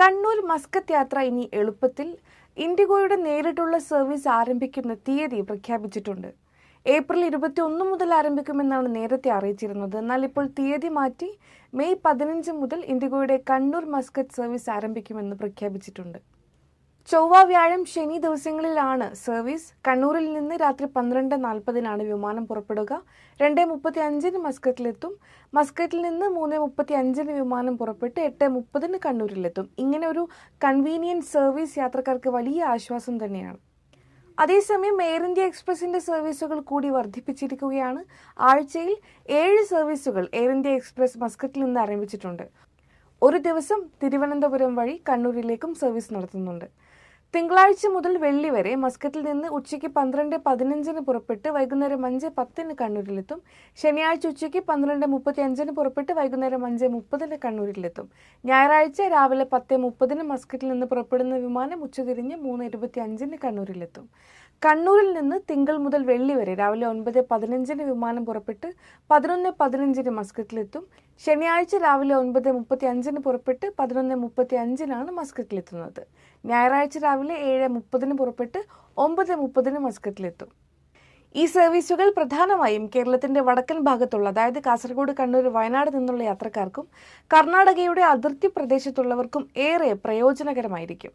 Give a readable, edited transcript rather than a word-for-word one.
Kannur Muscat യാത്ര ഇനി എളുപ്പത്തിൽ. ഇൻഡിഗോയുടെ നേരിട്ടുള്ള സർവീസ് ആരംഭിക്കുന്ന തീയതി പ്രഖ്യാപിച്ചിട്ടുണ്ട്. ഏപ്രിൽ 21 മുതൽ ആരംഭിക്കുമെന്നാണ് നേരത്തെ അറിയിച്ചിരുന്നത്. എന്നാൽ ഇപ്പോൾ തീയതി മാറ്റി മെയ് 15 മുതൽ ഇൻഡിഗോയുടെ കണ്ണൂർ മസ്കത്ത് സർവീസ് ആരംഭിക്കുമെന്ന് പ്രഖ്യാപിച്ചിട്ടുണ്ട്. ചൊവ്വ, വ്യാഴം, ശനി ദിവസങ്ങളിലാണ് സർവീസ്. കണ്ണൂരിൽ നിന്ന് രാത്രി 12:40 വിമാനം പുറപ്പെടുക. 2:35 മസ്കറ്റിലെത്തും. മസ്കറ്റിൽ നിന്ന് 3:35 വിമാനം പുറപ്പെട്ട് 8:30 കണ്ണൂരിലെത്തും. ഇങ്ങനെ ഒരു കൺവീനിയൻറ്റ് സർവീസ് യാത്രക്കാർക്ക് വലിയ ആശ്വാസം തന്നെയാണ്. അതേസമയം എയർ ഇന്ത്യ എക്സ്പ്രസിന്റെ സർവീസുകൾ കൂടി വർദ്ധിപ്പിച്ചിരിക്കുകയാണ്. ആഴ്ചയിൽ 7 സർവീസുകൾ എയർ ഇന്ത്യ എക്സ്പ്രസ് മസ്കറ്റിൽ നിന്ന് ആരംഭിച്ചിട്ടുണ്ട്. ഒരു ദിവസം തിരുവനന്തപുരം വഴി കണ്ണൂരിലേക്കും സർവീസ് നടത്തുന്നുണ്ട്. തിങ്കളാഴ്ച മുതൽ വെള്ളി വരെ മസ്കറ്റിൽ നിന്ന് ഉച്ചയ്ക്ക് 12:15 പുറപ്പെട്ട് വൈകുന്നേരം 5:10 കണ്ണൂരിലെത്തും. ശനിയാഴ്ച ഉച്ചയ്ക്ക് 12:35 പുറപ്പെട്ട് വൈകുന്നേരം 5:30 കണ്ണൂരിലെത്തും. ഞായറാഴ്ച രാവിലെ 10:30 മസ്കറ്റിൽ നിന്ന് പുറപ്പെടുന്ന വിമാനം ഉച്ചതിരിഞ്ഞ് 3:25 കണ്ണൂരിലെത്തും. കണ്ണൂരിൽ നിന്ന് തിങ്കൾ മുതൽ വെള്ളി വരെ രാവിലെ 9:15 വിമാനം പുറപ്പെട്ട് 11:15 മസ്കറ്റിലെത്തും. ശനിയാഴ്ച രാവിലെ 9:35 പുറപ്പെട്ട് 11:35 മസ്കറ്റിലെത്തുന്നത്. ഞായറാഴ്ച രാവിലെ 7:30 പുറപ്പെട്ട് 9:30 മസ്കറ്റിലെത്തും. ഈ സർവീസുകൾ പ്രധാനമായും കേരളത്തിന്റെ വടക്കൻ ഭാഗത്തുള്ള, അതായത് കാസർഗോഡ്, കണ്ണൂർ, വയനാട് നിന്നുള്ള യാത്രക്കാർക്കും കർണാടകയുടെ അതിർത്തി പ്രദേശത്തുള്ളവർക്കും ഏറെ പ്രയോജനകരമായിരിക്കും.